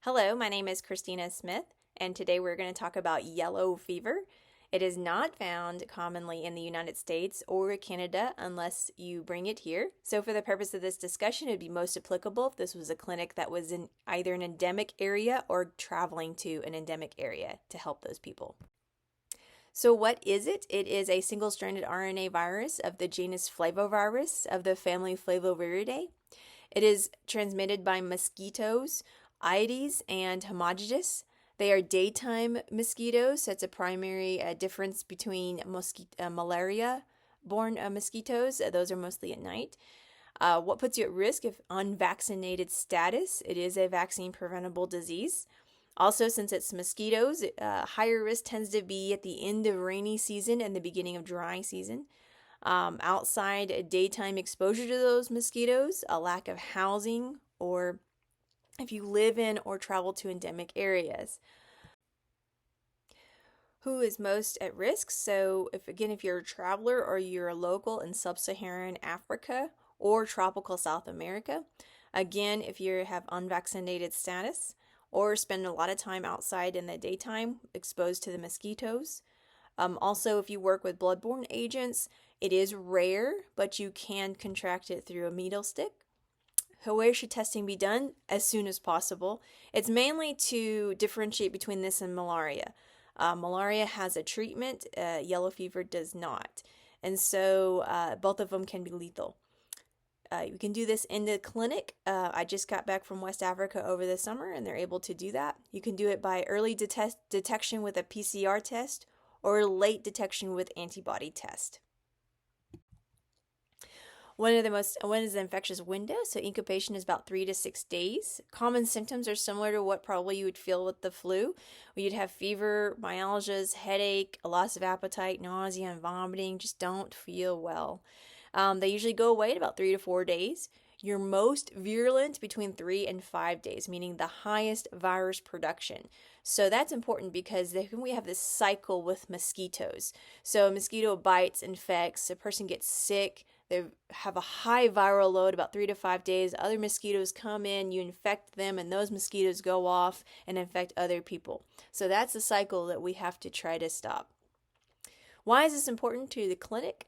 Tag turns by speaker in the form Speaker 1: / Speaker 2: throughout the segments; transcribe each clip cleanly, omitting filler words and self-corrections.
Speaker 1: Hello, my name is KSmith, and today we're going to talk about yellow fever. It is not found commonly in the United States or Canada unless you bring it here. So for the purpose of this discussion, it would be most applicable if this was a clinic that was in either an endemic area or traveling to an endemic area to help those people. So what is it? It is a single-stranded RNA virus of the genus Flavivirus of the family Flaviviridae. It is transmitted by mosquitoes, Aedes and Haemogyes. They are daytime mosquitoes, so it's a primary difference between malaria-borne mosquitoes. Those are mostly at night. What puts you at risk if unvaccinated status? It is a vaccine-preventable disease. Also, since it's mosquitoes, higher risk tends to be at the end of rainy season and the beginning of dry season. Outside daytime exposure to those mosquitoes, a lack of housing, or if you live in or travel to endemic areas. Who is most at risk? So if you're a traveler or you're a local in sub-Saharan Africa or tropical South America, again, if you have unvaccinated status or spend a lot of time outside in the daytime exposed to the mosquitoes. Also, if you work with bloodborne agents, it is rare, but you can contract it through a needle stick. Where should testing be done? As soon as possible. It's mainly to differentiate between this and malaria. Malaria has a treatment, yellow fever does not. And so both of them can be lethal. You can do this in the clinic. I just got back from West Africa over the summer and they're able to do that. You can do it by early detection with a PCR test or late detection with antibody test. When is the infectious window? So incubation is about 3 to 6 days. Common symptoms are similar to what probably you would feel with the flu. You'd have fever, myalgias, headache, a loss of appetite, nausea, and vomiting. Just don't feel well. They usually go away in about 3 to 4 days. You're most virulent between 3 and 5 days, meaning the highest virus production. So that's important because we have this cycle with mosquitoes. So a mosquito bites, infects, a person gets sick, they have a high viral load about 3 to 5 days. Other mosquitoes come in, you infect them, and those mosquitoes go off and infect other people. So that's the cycle that we have to try to stop. Why is this important to the clinic?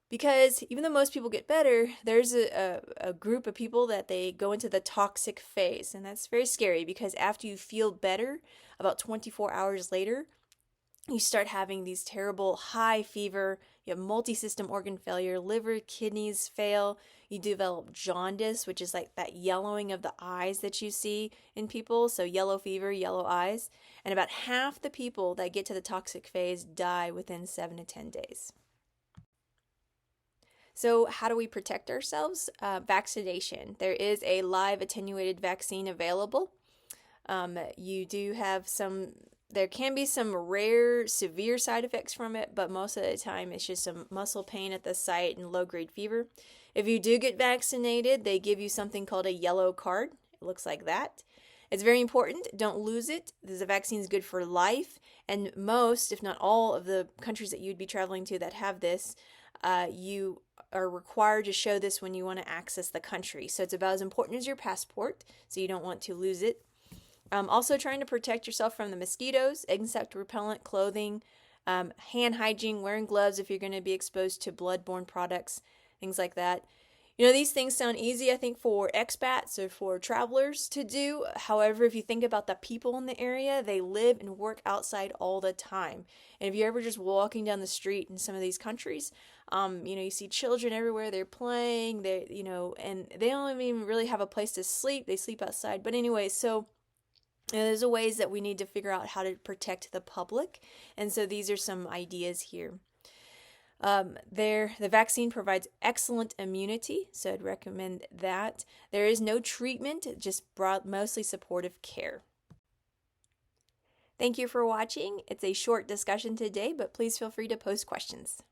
Speaker 1: Because even though most people get better, there's a group of people that they go into the toxic phase. And that's very scary because after you feel better, about 24 hours later, you start having these terrible high fever, you have multi-system organ failure, liver, kidneys fail, you develop jaundice, which is like that yellowing of the eyes that you see in people, so yellow fever, yellow eyes, and about half the people that get to the toxic phase die within 7 to 10 days. So how do we protect ourselves? Vaccination. There is a live attenuated vaccine available. There can be some rare, severe side effects from it, but most of the time it's just some muscle pain at the site and low-grade fever. If you do get vaccinated, they give you something called a yellow card. It looks like that. It's very important. Don't lose it. The vaccine is good for life, and most, if not all, of the countries that you'd be traveling to that have this, you are required to show this when you want to access the country. So it's about as important as your passport, so you don't want to lose it. Also trying to protect yourself from the mosquitoes, insect repellent, clothing, hand hygiene, wearing gloves if you're going to be exposed to bloodborne products, things like that. You know, these things sound easy, I think, for expats or for travelers to do. However, if you think about the people in the area, they live and work outside all the time. And if you're ever just walking down the street in some of these countries, you see children everywhere, they're playing, and they don't even really have a place to sleep. They sleep outside. But anyway, so there's ways that we need to figure out how to protect the public. And so these are some ideas here. The vaccine provides excellent immunity, so I'd recommend that. There is no treatment, just mostly supportive care. Thank you for watching. It's a short discussion today, but please feel free to post questions.